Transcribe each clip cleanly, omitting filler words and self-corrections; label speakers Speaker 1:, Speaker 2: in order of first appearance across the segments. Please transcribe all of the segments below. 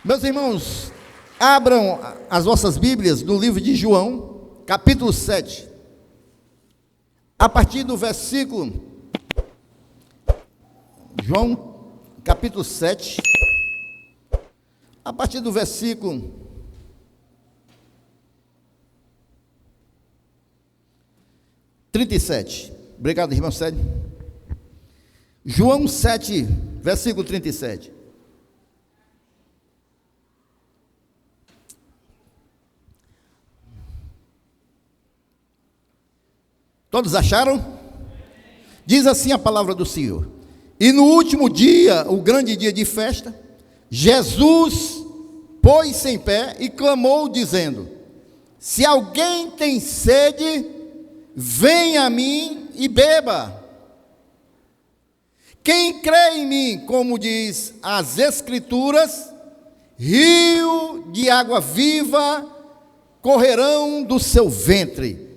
Speaker 1: Meus irmãos, abram as vossas Bíblias no livro de João, capítulo 7, a partir do versículo, João, capítulo 7, a partir do versículo 37. Obrigado, irmão Sérgio. João 7, versículo 37. Todos acharam? Diz assim a palavra do Senhor: e no último dia, o grande dia de festa, Jesus pôs-se em pé e clamou, dizendo: se alguém tem sede, venha a mim e beba. Quem crê em mim, como diz as Escrituras, rio de água viva correrão do seu ventre.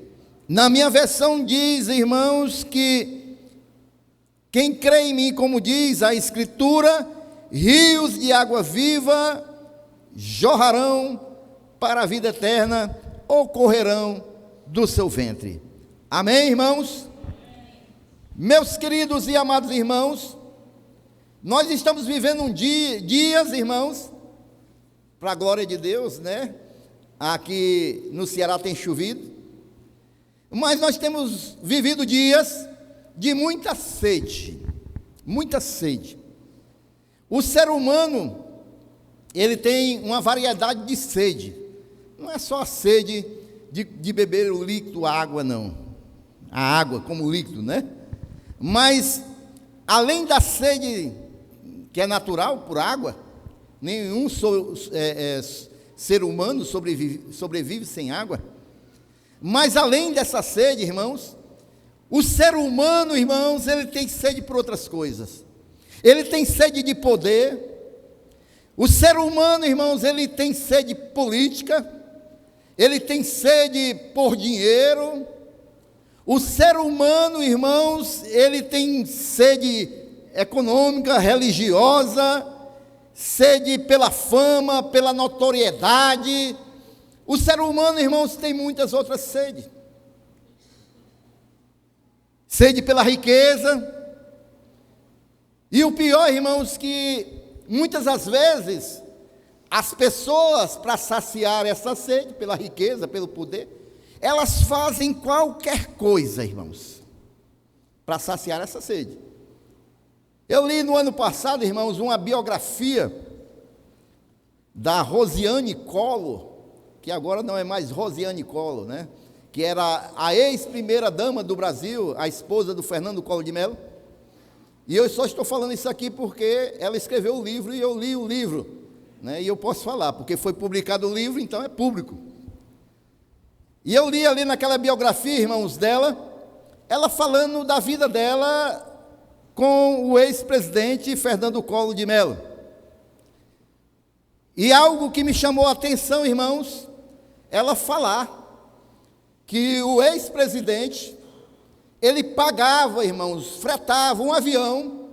Speaker 1: Na minha versão diz, irmãos, que quem crê em mim, como diz a Escritura, rios de água viva jorrarão para a vida eterna ou correrão do seu ventre. Amém, irmãos? Meus queridos e amados irmãos, nós estamos vivendo dias, irmãos, para a glória de Deus, né? Aqui no Ceará tem chovido, mas nós temos vivido dias de muita sede, muita sede. O ser humano, ele tem uma variedade de sede, não é só a sede de beber o líquido, a água, não, a água como líquido, né? Mas, além da sede que é natural por água, nenhum ser humano sobrevive sem água. Mas além dessa sede, irmãos, o ser humano, irmãos, ele tem sede por outras coisas. Ele tem sede de poder. O ser humano, irmãos, ele tem sede política. Ele tem sede por dinheiro. O ser humano, irmãos, ele tem sede econômica, religiosa, sede pela fama, pela notoriedade. O ser humano, irmãos, tem muitas outras sedes. Sede pela riqueza. E o pior, irmãos, que muitas das vezes as pessoas, para saciar essa sede pela riqueza, pelo poder, elas fazem qualquer coisa, irmãos, para saciar essa sede. Eu li no ano passado, irmãos, uma biografia da Rosiane Collor, que agora não é mais Rosiane Collor, né? Que era a ex-primeira dama do Brasil, a esposa do Fernando Collor de Mello. E eu só estou falando isso aqui porque ela escreveu o livro e eu li o livro, né? E eu posso falar, porque foi publicado o livro, então é público. E eu li ali naquela biografia, irmãos, dela, ela falando da vida dela com o ex-presidente Fernando Collor de Mello. E algo que me chamou a atenção, irmãos, ela falar que o ex-presidente, ele pagava, irmãos, fretava um avião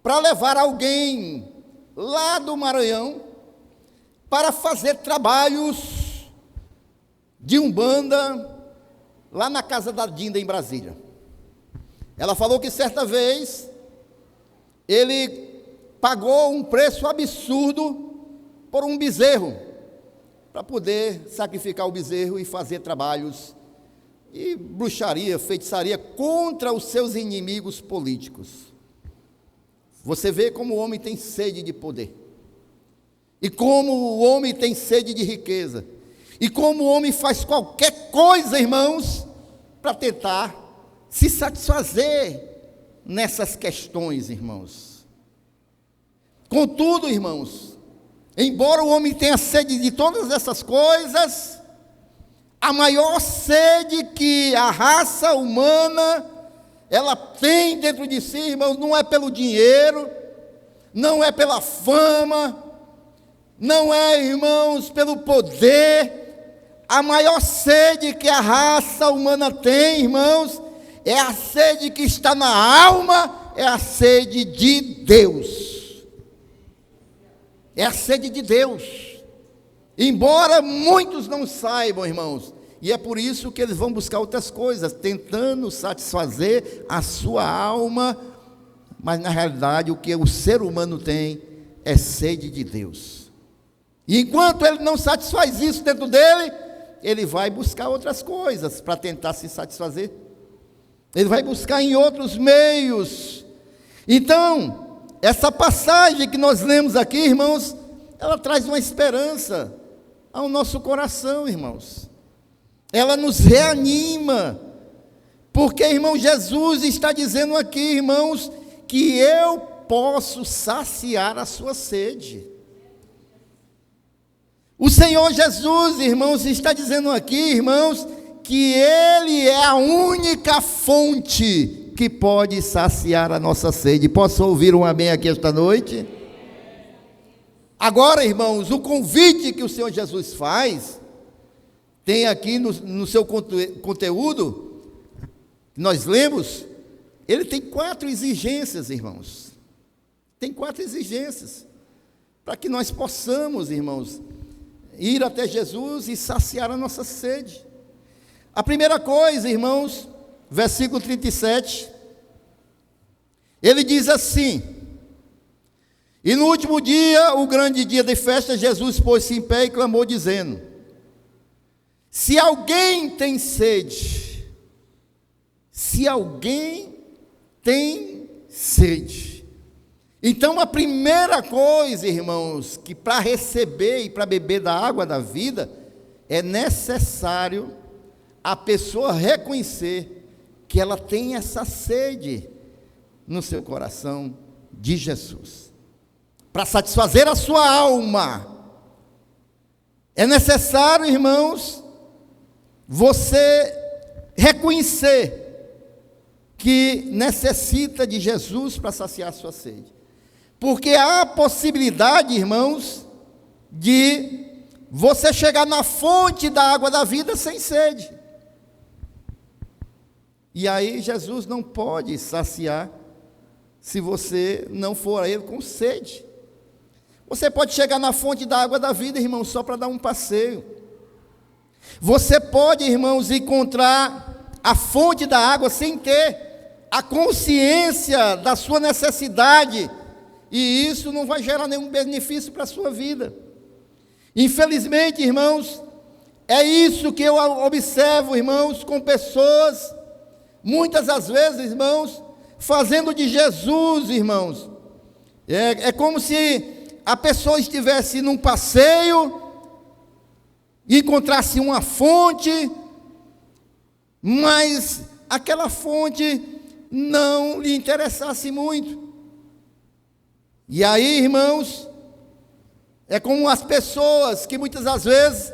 Speaker 1: para levar alguém lá do Maranhão para fazer trabalhos de umbanda lá na casa da Dinda, em Brasília. Ela falou que certa vez ele pagou um preço absurdo por um bezerro, para poder sacrificar o bezerro e fazer trabalhos e bruxaria, feitiçaria contra os seus inimigos políticos. Você vê como o homem tem sede de poder, e como o homem tem sede de riqueza, e como o homem faz qualquer coisa, irmãos, para tentar se satisfazer nessas questões, irmãos. Contudo, irmãos, embora o homem tenha sede de todas essas coisas, a maior sede que a raça humana, ela tem dentro de si, irmãos, não é pelo dinheiro, não é pela fama, não é, irmãos, pelo poder. A maior sede que a raça humana tem, irmãos, é a sede que está na alma, é a sede de Deus. é a sede de Deus. Embora muitos não saibam, irmãos, e é por isso que eles vão buscar outras coisas, tentando satisfazer a sua alma, mas na realidade o que o ser humano tem é sede de Deus. E enquanto ele não satisfaz isso dentro dele, ele vai buscar outras coisas para tentar se satisfazer. Ele vai buscar em outros meios. Então, essa passagem que nós lemos aqui, irmãos, ela traz uma esperança ao nosso coração, irmãos. Ela nos reanima, porque, irmão, Jesus está dizendo aqui, irmãos, que eu posso saciar a sua sede. O Senhor Jesus, irmãos, está dizendo aqui, irmãos, que Ele é a única fonte que pode saciar a nossa sede. Posso ouvir um amém aqui esta noite? Agora, irmãos, o convite que o Senhor Jesus faz, tem aqui no seu conteúdo, que nós lemos, ele tem 4 exigências, irmãos. Tem 4 exigências, para que nós possamos, irmãos, ir até Jesus e saciar a nossa sede. A primeira coisa, irmãos, versículo 37, ele diz assim: e no último dia, o grande dia de festa, Jesus pôs-se em pé e clamou, dizendo: se alguém tem sede, se alguém tem sede. Então a primeira coisa, irmãos, que para receber e para beber da água da vida, é necessário a pessoa reconhecer que ela tem essa sede no seu coração de Jesus. Para satisfazer a sua alma, é necessário, irmãos, você reconhecer que necessita de Jesus para saciar a sua sede. Porque há a possibilidade, irmãos, de você chegar na fonte da água da vida sem sede. E aí Jesus não pode saciar se você não for a Ele com sede. Você pode chegar na fonte da água da vida, irmão, só para dar um passeio. Você pode, irmãos, encontrar a fonte da água sem ter a consciência da sua necessidade, e isso não vai gerar nenhum benefício para a sua vida. Infelizmente, irmãos, é isso que eu observo, irmãos, com pessoas, muitas das vezes, irmãos, fazendo de Jesus, irmãos, é como se a pessoa estivesse num passeio, encontrasse uma fonte, mas aquela fonte não lhe interessasse muito. E aí, irmãos, é como as pessoas que muitas das vezes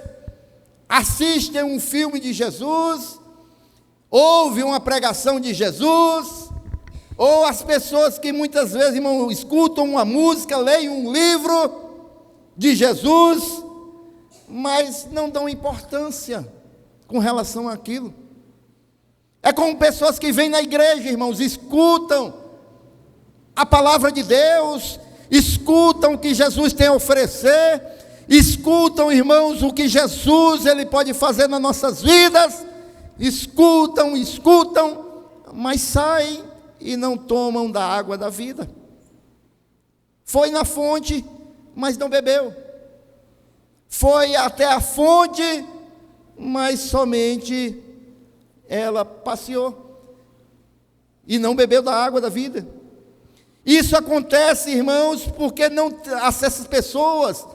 Speaker 1: assistem um filme de Jesus, ouvem uma pregação de Jesus, ou as pessoas que muitas vezes, irmão, escutam uma música, leem um livro de Jesus, mas não dão importância com relação àquilo. É como pessoas que vêm na igreja, irmãos, escutam a palavra de Deus, escutam o que Jesus tem a oferecer, escutam, irmãos, o que Jesus ele pode fazer nas nossas vidas, escutam, mas saem e não tomam da água da vida. Foi na fonte, mas não bebeu. Foi até a fonte, mas somente ela passeou e não bebeu da água da vida. Isso acontece, irmãos, porque essas pessoas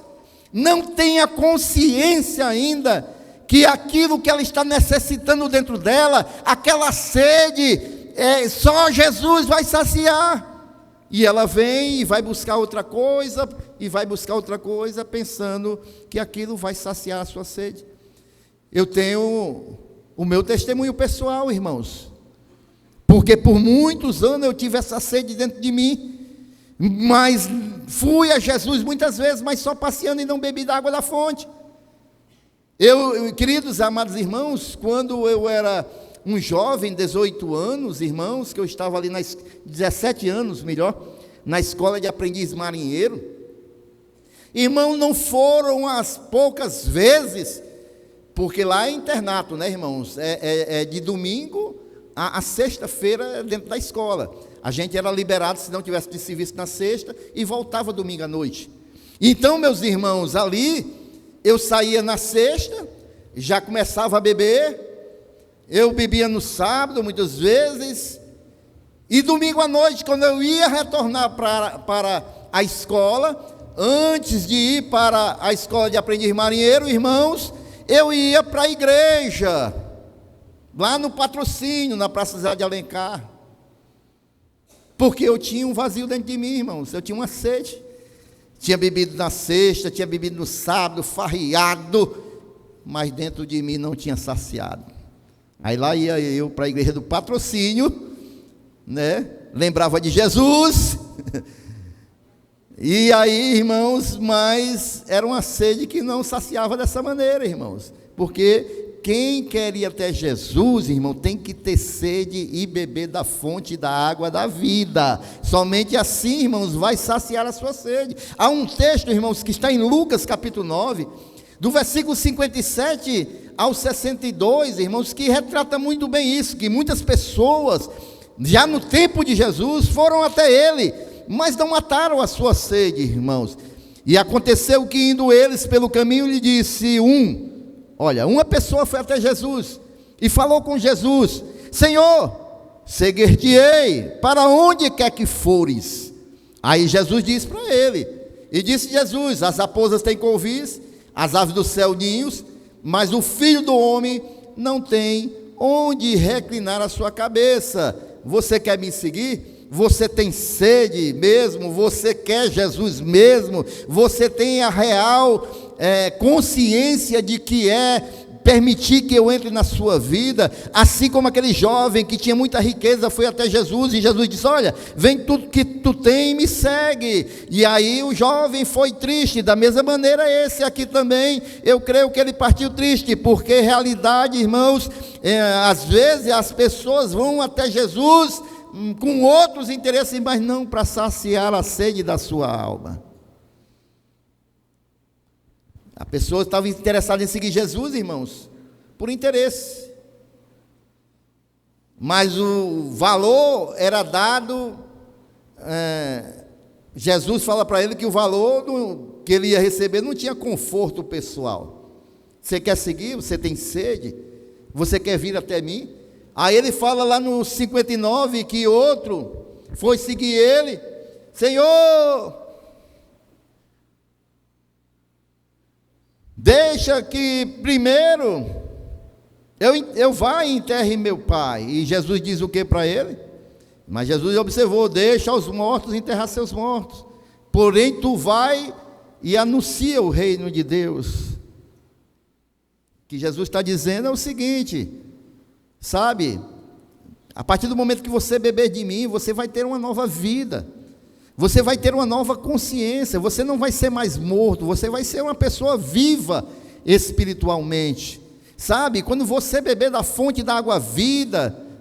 Speaker 1: não têm a consciência ainda que aquilo que ela está necessitando dentro dela, aquela sede, só Jesus vai saciar. E ela vem e vai buscar outra coisa, pensando que aquilo vai saciar a sua sede. Eu tenho o meu testemunho pessoal, irmãos, porque por muitos anos eu tive essa sede dentro de mim, mas fui a Jesus muitas vezes, mas só passeando e não bebi da água da fonte. Queridos, amados irmãos, quando eu era um jovem, 18 anos, irmãos, que eu estava ali, 17 anos, melhor, na escola de aprendiz marinheiro, Irmão, não foram as poucas vezes, porque lá é internato, né, irmãos? É de domingo a sexta-feira dentro da escola. A gente era liberado se não tivesse de serviço na sexta e voltava domingo à noite. Então, meus irmãos, ali eu saía na sexta, já começava a beber, eu bebia no sábado muitas vezes, e domingo à noite, quando eu ia retornar para a escola, antes de ir para a escola de aprendiz marinheiro, irmãos, eu ia para a igreja, lá no Patrocínio, na Praça Zé de Alencar, porque eu tinha um vazio dentro de mim, irmãos, eu tinha uma sede, tinha bebido na sexta, tinha bebido no sábado, farriado, mas dentro de mim não tinha saciado. Aí lá ia eu para a igreja do Patrocínio, né? Lembrava de Jesus, e aí, irmãos, mas era uma sede que não saciava dessa maneira, irmãos, porque quem quer ir até Jesus, irmão, tem que ter sede e beber da fonte da água da vida. Somente assim, irmãos, vai saciar a sua sede. Há um texto, irmãos, que está em Lucas capítulo 9, do versículo 57 ao 62, irmãos, que retrata muito bem isso, que muitas pessoas, já no tempo de Jesus, foram até ele, mas não mataram a sua sede, irmãos. E aconteceu que, indo eles pelo caminho, lhe disse uma pessoa foi até Jesus e falou com Jesus: Senhor, seguir-te-ei para onde quer que fores. Aí Jesus disse para ele, e disse Jesus: as raposas têm covis, as aves do céu ninhos, mas o Filho do Homem não tem onde reclinar a sua cabeça. Você quer me seguir? Você tem sede mesmo? Você quer Jesus mesmo? Você tem a real consciência de que permitir que eu entre na sua vida? Assim como aquele jovem que tinha muita riqueza foi até Jesus, e Jesus disse: olha, vem tudo que tu tem e me segue. E aí o jovem foi triste. Da mesma maneira esse aqui também, eu creio que ele partiu triste, porque realidade, irmãos, às vezes as pessoas vão até Jesus com outros interesses, mas não para saciar a sede da sua alma. A pessoa estava interessada em seguir Jesus, irmãos, por interesse, mas o valor era dado. Jesus fala para ele que o valor que ele ia receber não tinha conforto pessoal. Você quer seguir? Você tem sede? Você quer vir até mim? Aí ele fala lá no 59 que outro foi seguir ele: Senhor, deixa que primeiro eu vá e enterre meu pai. E Jesus diz o que para ele? Mas Jesus observou: deixa os mortos enterrar seus mortos, porém tu vai e anuncia o reino de Deus. O que Jesus está dizendo é o seguinte: sabe, a partir do momento que você beber de mim, você vai ter uma nova vida, você vai ter uma nova consciência, você não vai ser mais morto, você vai ser uma pessoa viva espiritualmente, sabe? Quando você beber da fonte da água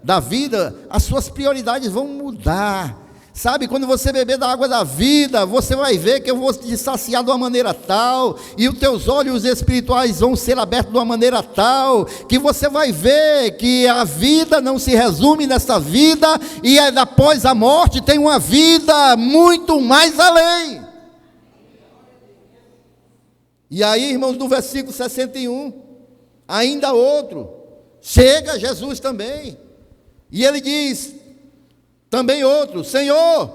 Speaker 1: da vida, as suas prioridades vão mudar, sabe? Quando você beber da água da vida, você vai ver que eu vou te saciar de uma maneira tal, e os teus olhos espirituais vão ser abertos de uma maneira tal, que você vai ver que a vida não se resume nessa vida, e após a morte tem uma vida muito mais além. E aí, irmãos, no versículo 61, ainda outro, chega Jesus também, e ele diz, também outro: Senhor,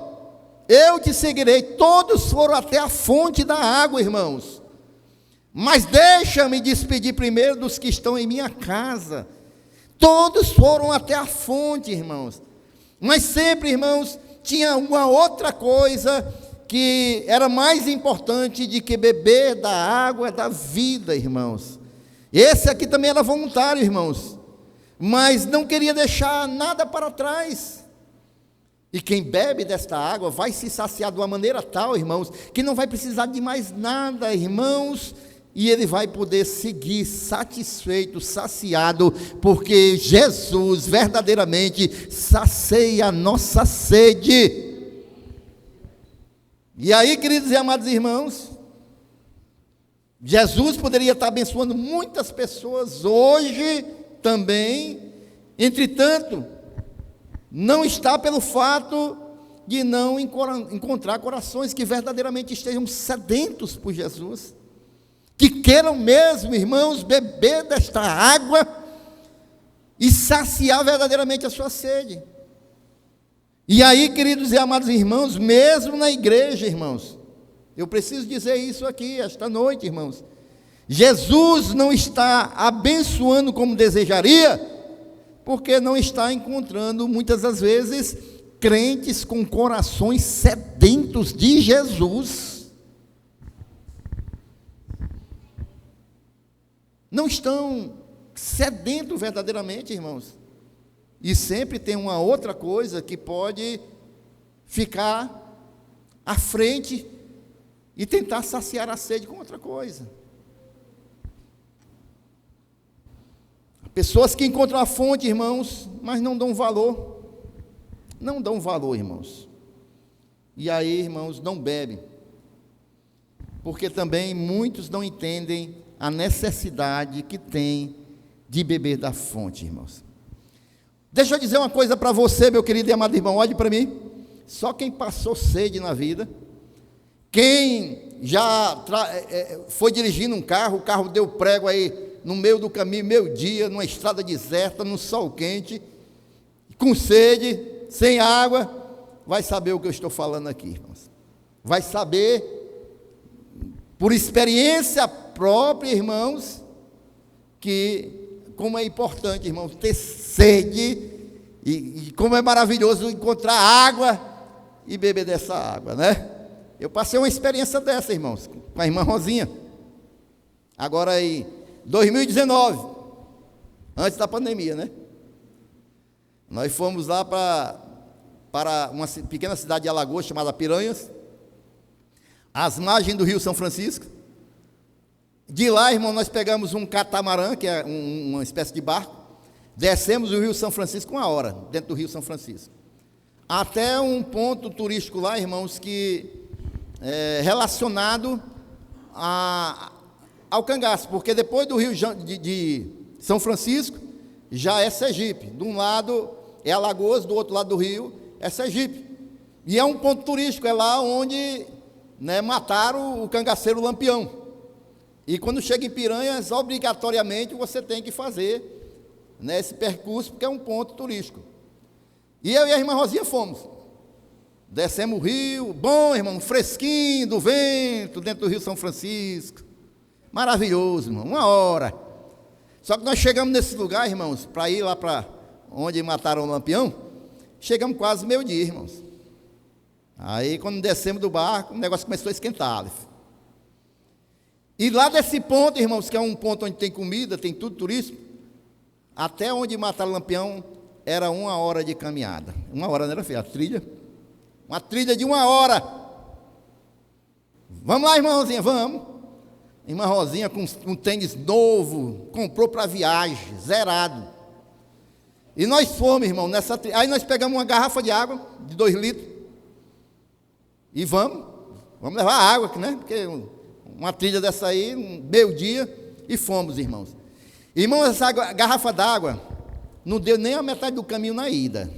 Speaker 1: eu te seguirei. Todos foram até a fonte da água, irmãos, mas deixa-me despedir primeiro dos que estão em minha casa. Todos foram até a fonte, irmãos, mas sempre, irmãos, tinha uma outra coisa que era mais importante de que beber da água da vida, irmãos. Esse aqui também era voluntário, irmãos, mas não queria deixar nada para trás. E quem bebe desta água vai se saciar de uma maneira tal, irmãos, que não vai precisar de mais nada, irmãos, e ele vai poder seguir satisfeito, saciado, porque Jesus verdadeiramente sacia a nossa sede. E aí, queridos e amados irmãos, Jesus poderia estar abençoando muitas pessoas hoje também, entretanto, não está pelo fato de não encontrar corações que verdadeiramente estejam sedentos por Jesus, que queiram mesmo, irmãos, beber desta água e saciar verdadeiramente a sua sede. E aí, queridos e amados irmãos, mesmo na igreja, irmãos, eu preciso dizer isso aqui, esta noite, irmãos, Jesus não está abençoando como desejaria, porque não está encontrando, muitas das vezes, crentes com corações sedentos de Jesus. Não estão sedentos verdadeiramente, irmãos. E sempre tem uma outra coisa que pode ficar à frente e tentar saciar a sede com outra coisa. Pessoas que encontram a fonte, irmãos, mas não dão valor. Não dão valor, irmãos. E aí, irmãos, não bebem. Porque também muitos não entendem a necessidade que tem de beber da fonte, irmãos. Deixa eu dizer uma coisa para você, meu querido e amado irmão, olhe para mim. Só quem passou sede na vida, quem já foi dirigindo um carro, o carro deu prego aí no meio do caminho, meio-dia, numa estrada deserta, no sol quente, com sede, sem água, vai saber o que eu estou falando aqui, irmãos. Vai saber, por experiência própria, irmãos, que como é importante, irmãos, ter sede, e como é maravilhoso encontrar água e beber dessa água, né? Eu passei uma experiência dessa, irmãos, com a irmã Rosinha, agora aí, 2019, antes da pandemia, né? Nós fomos lá para uma pequena cidade de Alagoas, chamada Piranhas, às margens do Rio São Francisco. De lá, irmão, nós pegamos um catamarã, que é uma espécie de barco, descemos o Rio São Francisco 1 hora, dentro do Rio São Francisco, até um ponto turístico lá, irmãos, que é relacionado ao cangaço, porque depois do Rio de São Francisco, já é Sergipe. De um lado é Alagoas, do outro lado do rio é Sergipe. E é um ponto turístico, é lá onde, né, mataram o cangaceiro Lampião. E quando chega em Piranhas, obrigatoriamente você tem que fazer, né, esse percurso, porque é um ponto turístico. E eu e a irmã Rosinha fomos. Descemos o rio, bom, irmão, fresquinho do vento, dentro do Rio São Francisco. Maravilhoso, irmão, 1 hora. Só que nós chegamos nesse lugar, irmãos, para ir lá para onde mataram o Lampião, chegamos quase meio-dia, irmãos. Aí, quando descemos do barco, o negócio começou a esquentar. E lá desse ponto, irmãos, que é um ponto onde tem comida, tem tudo turístico, até onde mataram o Lampião, era 1 hora de caminhada. 1 hora, não era, filho? A trilha? Uma trilha de 1 hora. Vamos lá, irmãozinha, vamos. Irmã Rosinha com um tênis novo, comprou para viagem, zerado. E nós fomos, irmão, nessa trilha. Aí nós pegamos uma garrafa de água, de 2 litros, e vamos levar água, né? Porque uma trilha dessa aí, meio-dia, e fomos, irmãos. Irmãos, essa garrafa d'água não deu nem a metade do caminho na ida.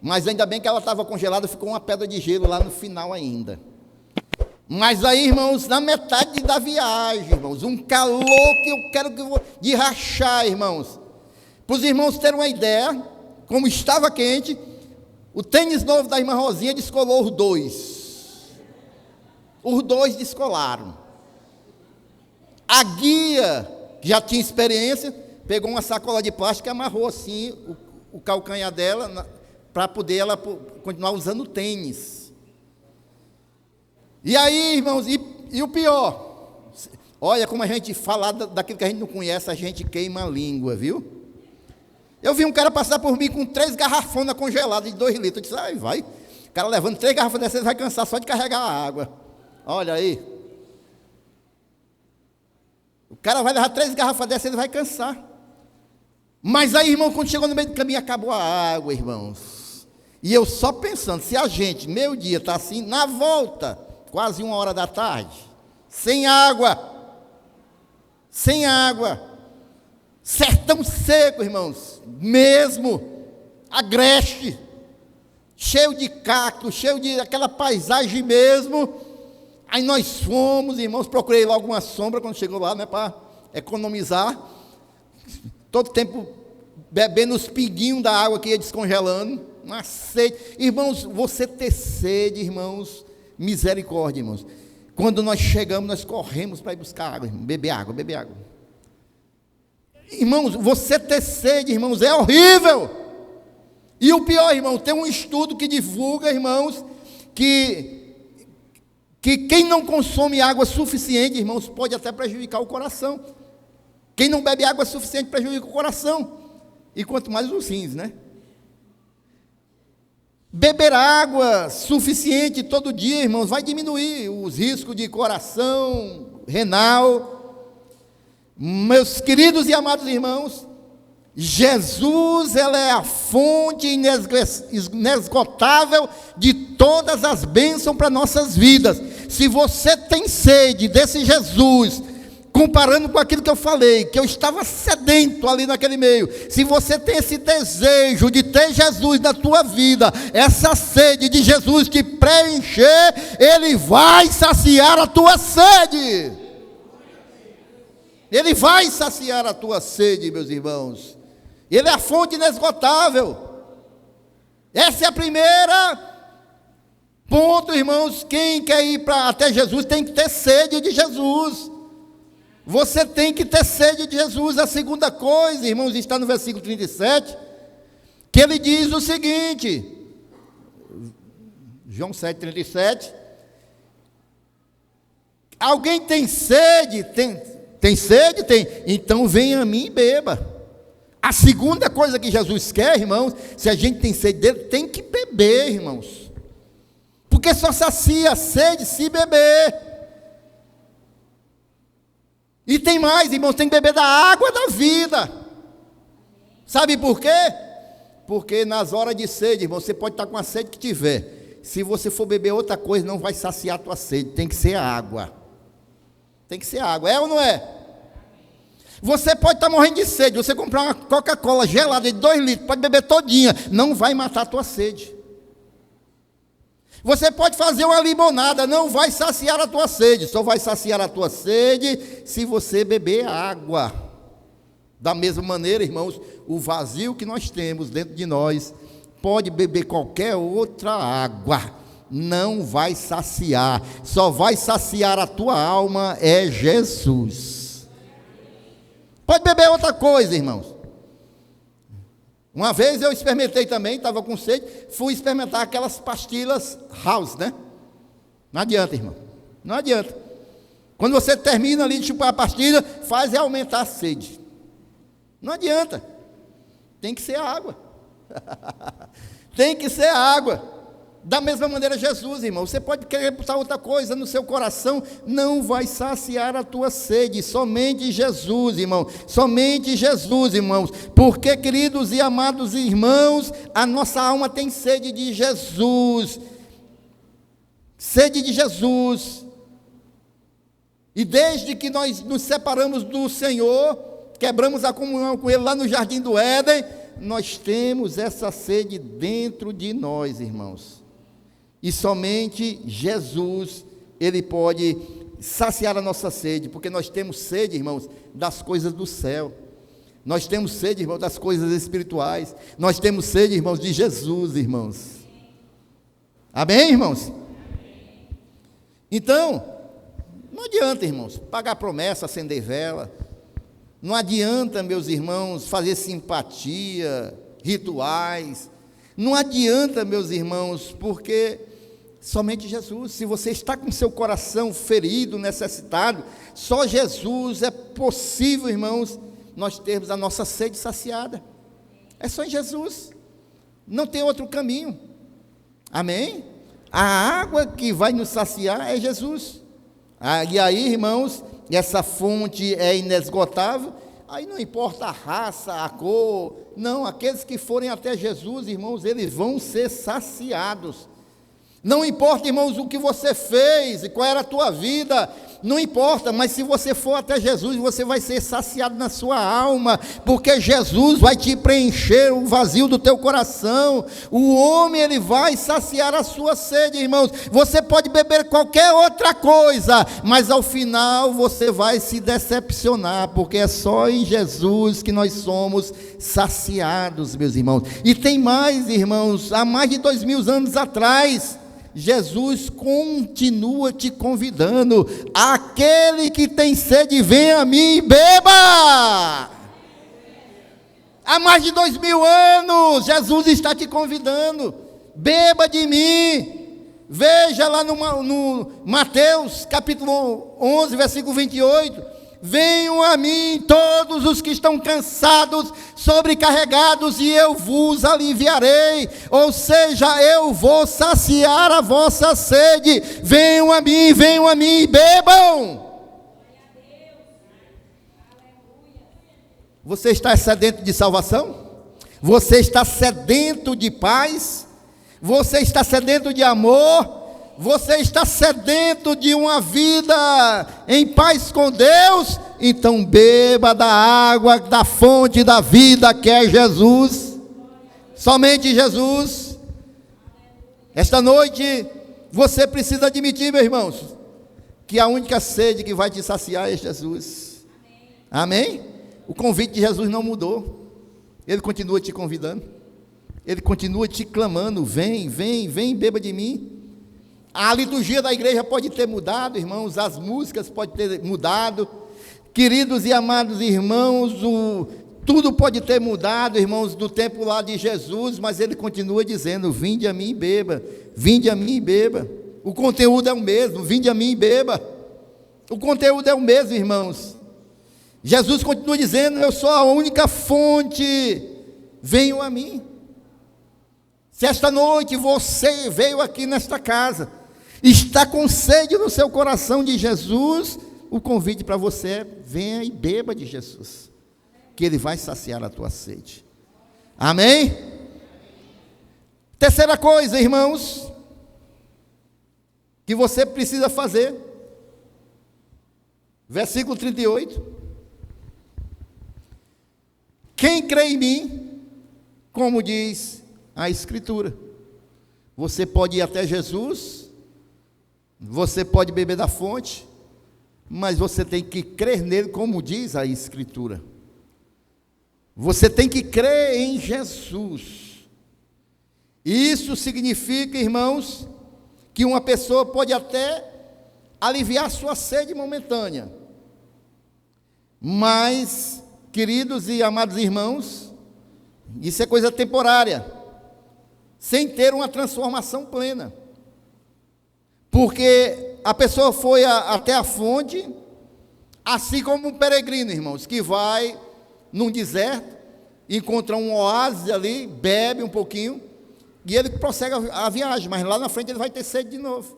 Speaker 1: Mas ainda bem que ela estava congelada, ficou uma pedra de gelo lá no final ainda. Mas aí, irmãos, na metade da viagem, irmãos, um calor que eu quero de rachar, irmãos. Para os irmãos terem uma ideia, como estava quente, o tênis novo da irmã Rosinha descolou os 2. Os 2 descolaram. A guia, que já tinha experiência, pegou uma sacola de plástico e amarrou assim o calcanhar dela, para poder ela continuar usando o tênis. E aí, irmãos, e o pior, olha como a gente fala daquilo que a gente não conhece, a gente queima a língua, viu? Eu vi um cara passar por mim com 3 garrafonas congeladas de 2 litros, eu disse, ai, vai, o cara levando 3 garrafas dessas, vai cansar só de carregar a água, olha aí, o cara vai levar 3 garrafas dessas, ele vai cansar. Mas aí, irmão, quando chegou no meio do caminho, acabou a água, irmãos, e eu só pensando, se a gente, meio-dia, está assim, na volta, quase 1 hora da tarde, sem água, sem água, sertão seco, irmãos, mesmo, agreste, cheio de cacto, cheio de aquela paisagem mesmo. Aí nós fomos, irmãos, procurei logo uma sombra quando chegou lá, né, para economizar, todo tempo bebendo os pinguinhos da água que ia descongelando, uma sede. Irmãos, você ter sede, irmãos, misericórdia, irmãos. Quando nós chegamos, nós corremos para ir buscar água, irmão, beber água, beber água. Irmãos, você ter sede, irmãos, é horrível. E o pior, irmão, tem um estudo que divulga, irmãos, que quem não consome água suficiente, irmãos, pode até prejudicar o coração. Quem não bebe água suficiente prejudica o coração. E quanto mais os rins, né? Beber água suficiente todo dia, irmãos, vai diminuir os riscos de coração, renal. Meus queridos e amados irmãos, Jesus, ela é a fonte inesgotável de todas as bênçãos para nossas vidas. Se você tem sede desse Jesus, comparando com aquilo que eu falei, que eu estava sedento ali naquele meio, se você tem esse desejo de ter Jesus na tua vida, essa sede de Jesus te preencher, Ele vai saciar a tua sede. Ele vai saciar a tua sede, meus irmãos. Ele é a fonte inesgotável. Essa é a primeira ponto, irmãos. Quem quer ir até Jesus tem que ter sede de Jesus. Você tem que ter sede de Jesus. A segunda coisa, irmãos, está no versículo 37, que ele diz o seguinte, João 7,37, alguém tem sede? Tem sede? Tem. Então venha a mim e beba. A segunda coisa que Jesus quer, irmãos, se a gente tem sede dele, tem que beber, irmãos. Porque só sacia a sede se beber. E tem mais, irmãos, tem que beber da água da vida. Sabe por quê? Porque nas horas de sede, irmão, você pode estar com a sede que tiver. Se você for beber outra coisa, não vai saciar a tua sede. Tem que ser água. Tem que ser água. É ou não é? Você pode estar morrendo de sede. Você comprar uma Coca-Cola gelada de 2 litros, pode beber todinha. Não vai matar a tua sede. Você pode fazer uma limonada, não vai saciar a tua sede. Só vai saciar a tua sede se você beber água. Da mesma maneira, irmãos, o vazio que nós temos dentro de nós, pode beber qualquer outra água, não vai saciar. Só vai saciar a tua alma é Jesus. Pode beber outra coisa, irmãos. Uma vez eu experimentei também, estava com sede, fui experimentar aquelas pastilhas house, né? Não adianta, irmão, não adianta. Quando você termina ali de chupar a pastilha, faz aumentar a sede. Não adianta. Tem que ser água. Tem que ser água. Da mesma maneira, Jesus, irmão, você pode querer botar outra coisa no seu coração, não vai saciar a tua sede, somente Jesus, irmão, somente Jesus, irmãos, porque, queridos e amados irmãos, a nossa alma tem sede de Jesus, sede de Jesus, e desde que nós nos separamos do Senhor, quebramos a comunhão com Ele lá no Jardim do Éden, nós temos essa sede dentro de nós, irmãos. E somente Jesus, Ele pode saciar a nossa sede, porque nós temos sede, irmãos, das coisas do céu. Nós temos sede, irmãos, das coisas espirituais. Nós temos sede, irmãos, de Jesus, irmãos. Amém, irmãos? Então, não adianta, irmãos, pagar promessa, acender vela. Não adianta, meus irmãos, fazer simpatia, rituais. Não adianta, meus irmãos, porque somente Jesus, se você está com seu coração ferido, necessitado, só Jesus é possível, irmãos, nós termos a nossa sede saciada. É só em Jesus, não tem outro caminho. Amém? A água que vai nos saciar é Jesus. E aí, irmãos, essa fonte é inesgotável. Aí não importa a raça, a cor, não, aqueles que forem até Jesus, irmãos, eles vão ser saciados. Não importa, irmãos, o que você fez e qual era a tua vida, não importa, mas se você for até Jesus, você vai ser saciado na sua alma, porque Jesus vai te preencher o vazio do teu coração. O homem, ele vai saciar a sua sede, irmãos. Você pode beber qualquer outra coisa, mas ao final você vai se decepcionar, porque é só em Jesus que nós somos saciados, meus irmãos. E tem mais, irmãos, há mais de 2000 anos atrás, Jesus continua te convidando: aquele que tem sede, venha a mim e beba. Há mais de 2000 anos, Jesus está te convidando: beba de mim. Veja lá no Mateus, capítulo 11, versículo 28, venham a mim todos os que estão cansados, sobrecarregados, e eu vos aliviarei. Ou seja, eu vou saciar a vossa sede. Venham a mim e bebam. Você está sedento de salvação? Você está sedento de paz? Você está sedento de amor? Você está sedento de uma vida em paz com Deus? Então beba da água, da fonte da vida, que é Jesus. Somente Jesus. Esta noite você precisa admitir, meus irmãos, que a única sede que vai te saciar é Jesus. Amém? O convite de Jesus não mudou. Ele continua te convidando. Ele continua te clamando: vem, beba de mim. A liturgia da igreja pode ter mudado, irmãos, as músicas podem ter mudado, queridos e amados irmãos, tudo pode ter mudado, irmãos, do tempo lá de Jesus, mas ele continua dizendo: vinde a mim e beba, vinde a mim e beba. O conteúdo é o mesmo: vinde a mim e beba. O conteúdo é o mesmo, irmãos. Jesus continua dizendo: eu sou a única fonte, venham a mim. Se esta noite você veio aqui nesta casa, está com sede no seu coração de Jesus, o convite para você é: venha e beba de Jesus, que Ele vai saciar a tua sede. Amém? Terceira coisa, irmãos, que você precisa fazer, versículo 38, quem crê em mim, como diz a Escritura, você pode ir até Jesus, você pode beber da fonte, mas você tem que crer nele, como diz a Escritura. Você tem que crer em Jesus. Isso significa, irmãos, que uma pessoa pode até aliviar sua sede momentânea, mas, queridos e amados irmãos, isso é coisa temporária, sem ter uma transformação plena. Porque a pessoa foi até a fonte, assim como um peregrino, irmãos, que vai num deserto, encontra um oásis ali, bebe um pouquinho, e ele prossegue a viagem, mas lá na frente ele vai ter sede de novo.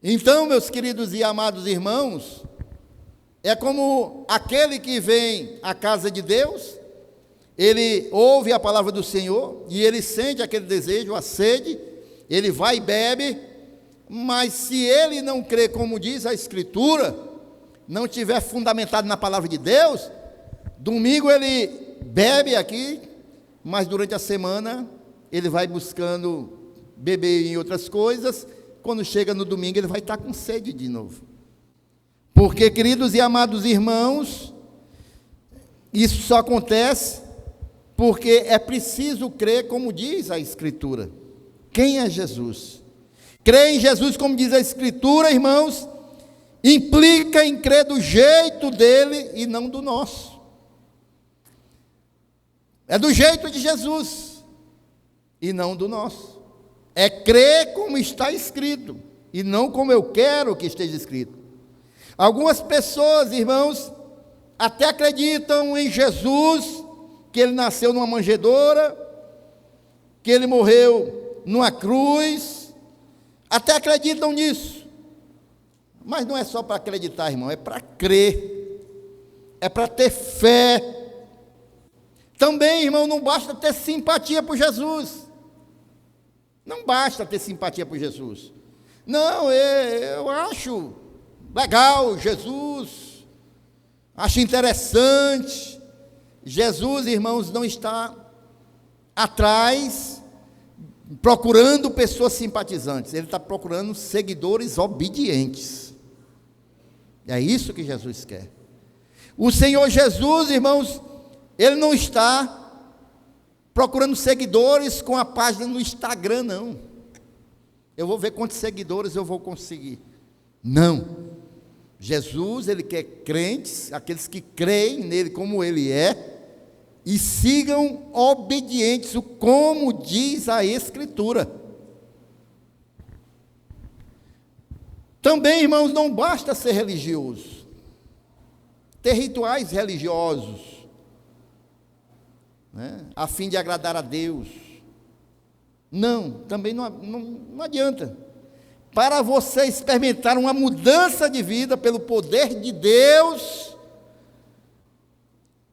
Speaker 1: Então, meus queridos e amados irmãos, é como aquele que vem à casa de Deus, ele ouve a palavra do Senhor, e ele sente aquele desejo, a sede, ele vai e bebe, mas se ele não crê, como diz a Escritura, não tiver fundamentado na palavra de Deus, domingo ele bebe aqui, mas durante a semana ele vai buscando beber em outras coisas, quando chega no domingo ele vai estar com sede de novo. Porque, queridos e amados irmãos, isso só acontece porque é preciso crer, como diz a Escritura. Quem é Jesus? Crer em Jesus, como diz a Escritura, irmãos, implica em crer do jeito dele e não do nosso. É do jeito de Jesus e não do nosso. É crer como está escrito e não como eu quero que esteja escrito. Algumas pessoas, irmãos, até acreditam em Jesus, que ele nasceu numa manjedoura, que ele morreu numa cruz, até acreditam nisso, mas não é só para acreditar, irmão, é para crer, é para ter fé. Também, irmão, não basta ter simpatia por Jesus, não basta ter simpatia por Jesus, Não, eu acho legal Jesus, acho interessante. Jesus, irmãos, não está atrás procurando pessoas simpatizantes, ele está procurando seguidores obedientes. É isso que Jesus quer. O Senhor Jesus, irmãos, ele não está procurando seguidores com a página no Instagram, não. Eu vou ver quantos seguidores eu vou conseguir. Não. Jesus, ele quer crentes, aqueles que creem nele como ele é, e sigam obedientes, como diz a Escritura. Também, irmãos, não basta ser religioso, ter rituais religiosos, né, a fim de agradar a Deus. Não, também não adianta. Para você experimentar uma mudança de vida pelo poder de Deus,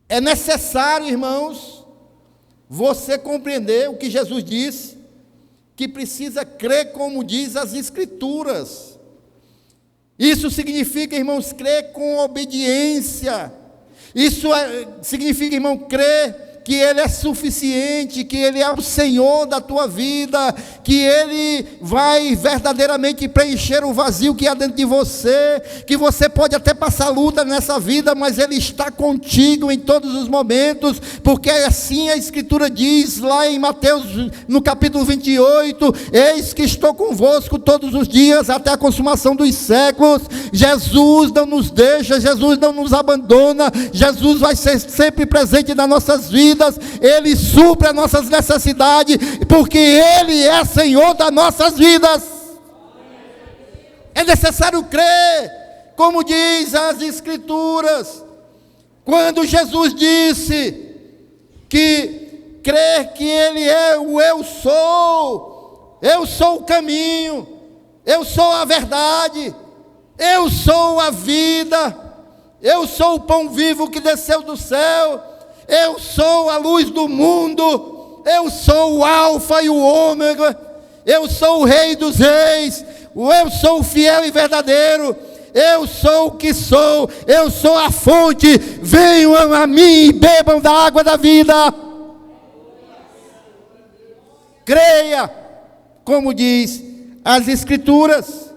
Speaker 1: é necessário, irmãos, você compreender o que Jesus disse, que precisa crer como diz as Escrituras. Isso significa, irmãos, crer com obediência. Isso significa, irmão, crer que Ele é suficiente, que Ele é o Senhor da tua vida, que Ele vai verdadeiramente preencher o vazio que há dentro de você, que você pode até passar luta nessa vida, mas Ele está contigo em todos os momentos, porque assim a Escritura diz lá em Mateus, no capítulo 28, eis que estou convosco todos os dias, até a consumação dos séculos. Jesus não nos deixa, Jesus não nos abandona, Jesus vai ser sempre presente nas nossas vidas, Ele supre as nossas necessidades, porque Ele é Senhor das nossas vidas. É necessário crer, como diz as Escrituras, quando Jesus disse que crer que Ele é o eu sou o caminho, eu sou a verdade, eu sou a vida, eu sou o pão vivo que desceu do céu, eu sou a luz do mundo, eu sou o alfa e o ômega, eu sou o rei dos reis, eu sou o fiel e verdadeiro, eu sou o que sou, eu sou a fonte, venham a mim e bebam da água da vida. Creia, como diz as Escrituras.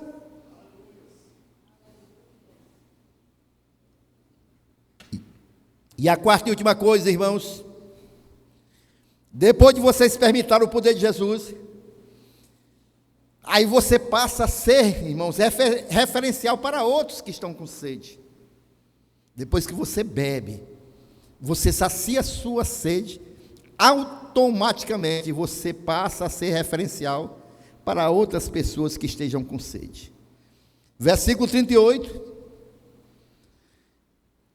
Speaker 1: E a quarta e última coisa, irmãos, depois de você experimentar o poder de Jesus, aí você passa a ser, irmãos, referencial para outros que estão com sede. Depois que você bebe, você sacia a sua sede, automaticamente você passa a ser referencial para outras pessoas que estejam com sede. Versículo 38.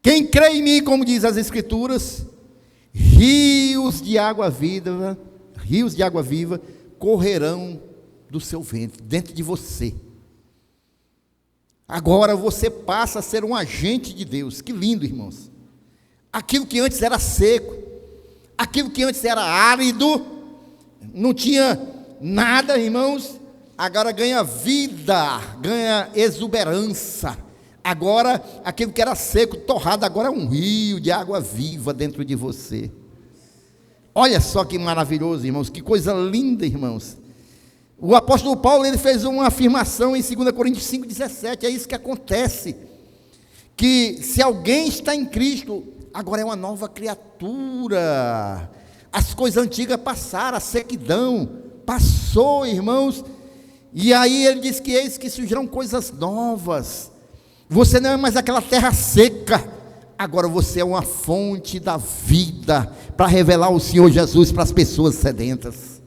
Speaker 1: Quem crê em mim, como diz as Escrituras, rios de água viva correrão do seu ventre, dentro de você. Agora você passa a ser um agente de Deus. Que lindo, irmãos. Aquilo que antes era seco, aquilo que antes era árido, não tinha nada, irmãos, agora ganha vida, ganha exuberância. Agora, aquilo que era seco, torrado, agora é um rio de água viva dentro de você. Olha só que maravilhoso, irmãos, que coisa linda, irmãos. O apóstolo Paulo, ele fez uma afirmação em 2 Coríntios 5,17, é isso que acontece, que se alguém está em Cristo, agora é uma nova criatura, as coisas antigas passaram, a sequidão passou, irmãos, e aí ele diz que eis que surgirão coisas novas. Você não é mais aquela terra seca, agora você é uma fonte da vida, para revelar o Senhor Jesus para as pessoas sedentas.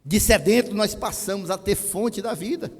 Speaker 1: De sedento nós passamos a ter fonte da vida.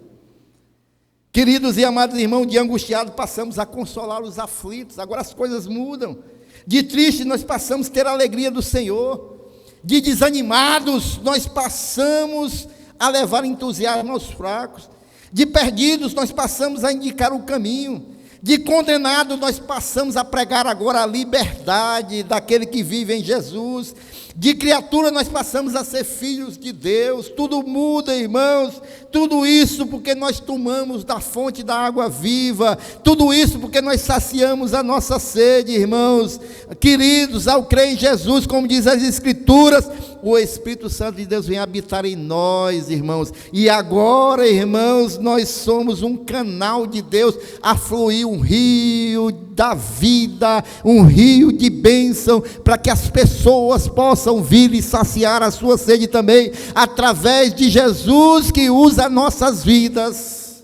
Speaker 1: Queridos e amados irmãos, de angustiado passamos a consolar os aflitos, agora as coisas mudam. De triste nós passamos a ter a alegria do Senhor. De desanimados nós passamos a levar entusiasmo aos fracos. De perdidos, nós passamos a indicar o caminho. De condenados, nós passamos a pregar agora a liberdade daquele que vive em Jesus. De criatura nós passamos a ser filhos de Deus. Tudo muda, irmãos. Tudo isso porque nós tomamos da fonte da água viva. Tudo isso porque nós saciamos a nossa sede, irmãos. Queridos, ao crer em Jesus, como diz as Escrituras, o Espírito Santo de Deus vem habitar em nós, irmãos. E agora, irmãos, nós somos um canal de Deus a fluir um rio da vida, um rio de bênção, para que as pessoas possam vir e saciar a sua sede também, através de Jesus que usa nossas vidas.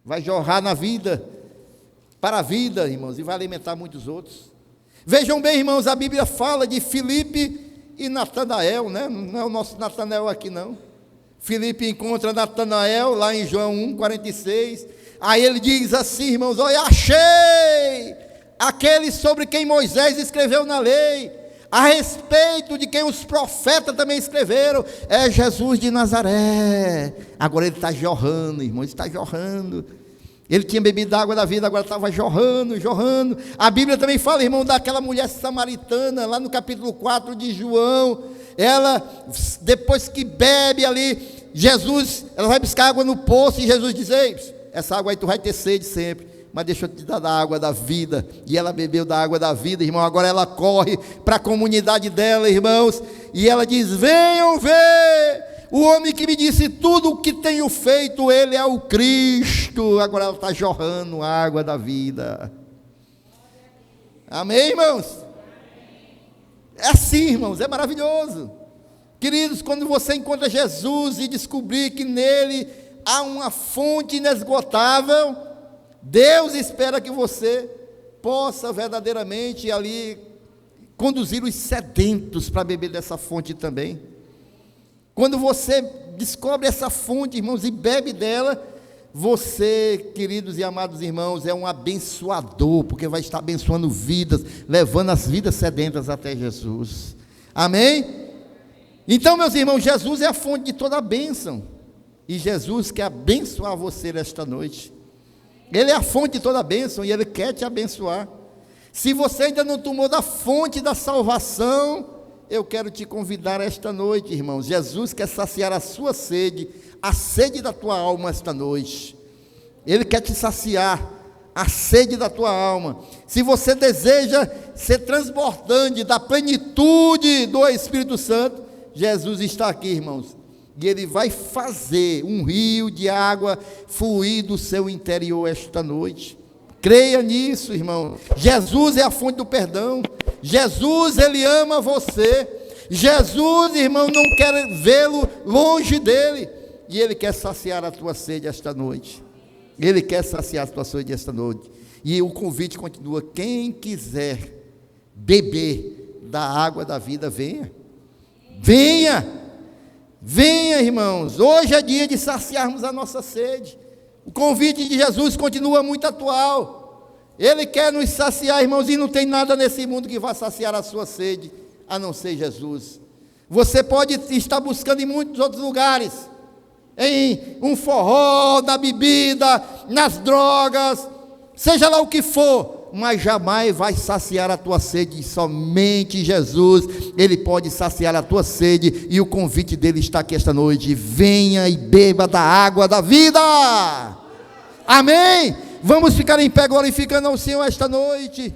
Speaker 1: Vai jorrar na vida, para a vida, irmãos, e vai alimentar muitos outros. Vejam bem, irmãos, a Bíblia fala de Filipe e Natanael, né? Não é o nosso Natanael aqui não. Filipe encontra Natanael lá em João 1,46. Aí ele diz assim, irmãos: olha, achei aquele sobre quem Moisés escreveu na lei, a respeito de quem os profetas também escreveram, é Jesus de Nazaré. Agora ele está jorrando, irmãos, está jorrando. Ele tinha bebido da água da vida, agora estava jorrando, jorrando. A Bíblia também fala, irmão, daquela mulher samaritana, lá no capítulo 4 de João. Ela, depois que bebe ali, ela vai buscar água no poço, e Jesus diz: ei, essa água aí tu vai ter sede sempre, mas deixa eu te dar da água da vida. E ela bebeu da água da vida, irmão. Agora ela corre para a comunidade dela, irmãos, e ela diz: venham ver o homem que me disse tudo o que tenho feito, ele é o Cristo. Agora ela está jorrando a água da vida. Amém, irmãos? É assim, irmãos, é maravilhoso. Queridos, quando você encontra Jesus e descobrir que nele há uma fonte inesgotável, Deus espera que você possa verdadeiramente ali conduzir os sedentos para beber dessa fonte também. Quando você descobre essa fonte, irmãos, e bebe dela, você, queridos e amados irmãos, é um abençoador, porque vai estar abençoando vidas, levando as vidas sedentas até Jesus. Amém? Então, meus irmãos, Jesus é a fonte de toda a bênção, e Jesus quer abençoar você nesta noite. Ele é a fonte de toda a bênção, e Ele quer te abençoar. Se você ainda não tomou da fonte da salvação, eu quero te convidar esta noite, irmãos. Jesus quer saciar a sua sede, a sede da tua alma esta noite. Ele quer te saciar a sede da tua alma. Se você deseja ser transbordante da plenitude do Espírito Santo, Jesus está aqui, irmãos, e Ele vai fazer um rio de água fluir do seu interior esta noite. Creia nisso, irmão. Jesus é a fonte do perdão. Jesus, Ele ama você. Jesus, irmão, não quer vê-lo longe dEle, e Ele quer saciar a tua sede esta noite. Ele quer saciar a tua sede esta noite. E o convite continua: quem quiser beber da água da vida, venha. Venha, venha, irmãos. Hoje é dia de saciarmos a nossa sede. O convite de Jesus continua muito atual. Ele quer nos saciar, irmãos, e não tem nada nesse mundo que vá saciar a sua sede, a não ser Jesus. Você pode estar buscando em muitos outros lugares, em um forró, na bebida, nas drogas, seja lá o que for, mas jamais vai saciar a tua sede. Somente Jesus, Ele pode saciar a tua sede, e o convite dele está aqui esta noite: venha e beba da água da vida. Amém? Vamos ficar em pé glorificando ao Senhor esta noite.